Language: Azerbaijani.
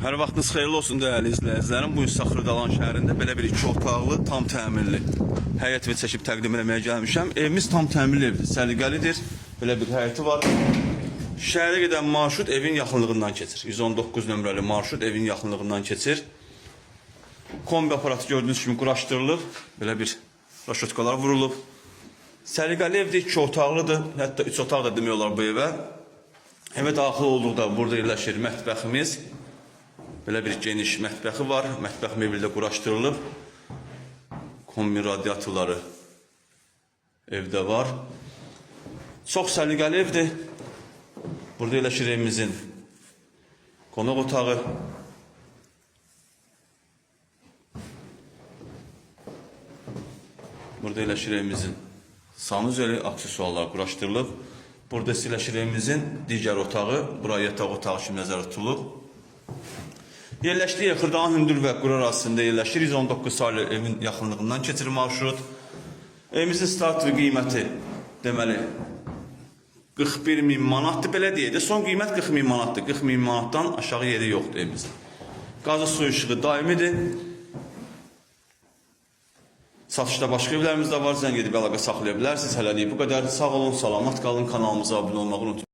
Hər vaxtınız xeyirli olsun dəyərli izləyicilərim. Bu gün Xırdalan şəhərində belə bir 2 otaqlı, tam təmirli həyət və çəkib təqdim etməyə gəlmişəm. Evimiz tam təmirli evdir, səliqəlidir. Belə bir həyəti var. Şəhərə gedən marşrut evin yaxınlığından keçir. 119 nömrəli marşrut evin yaxınlığından keçir. Kombi aparatı gördüyünüz kimi quraşdırılıb. Belə bir raşotkalar vurulub. Səliqəli evdir, 2 otaqlıdır. Hətta 3 otaq da demək olar bu evə. Evə daxil olduqda burada yerləşir mətbəximiz. Belə bir geniş mətbəxi var. Mətbəx mebeli də quraşdırılıb. Kombi radiatorları evdə var. Çox səliqəli evdir. Burada yerləşir evimizin qonaq otağı. Burada yerləşir evimizin sanuzeli, aksesuarlar quraşdırılıb. Burada yerləşir evimizin digər otağı. Buraya yataq otağı kimi nəzərdə tutulub. Yerləşdiyi yer Xırdalan Hündür və Quru arasında yerləşir. 119 saylı evin yaxınlığından keçir marşrut. Evimizin start qiyməti deməli 41.000 manatdır, belə deyək də. Son qiymət 40.000 manatdır. 40.000 manatdan aşağı yeri yoxdur evimizin. Qazı su işığı daimidir. Satışda başqa evlərimiz də var. Zəng edib əlaqə saxlaya bilərsiniz. Hələlik bu qədər. Sağ olun, salamat qalın. Kanalımıza abunə olmağı unutmayın.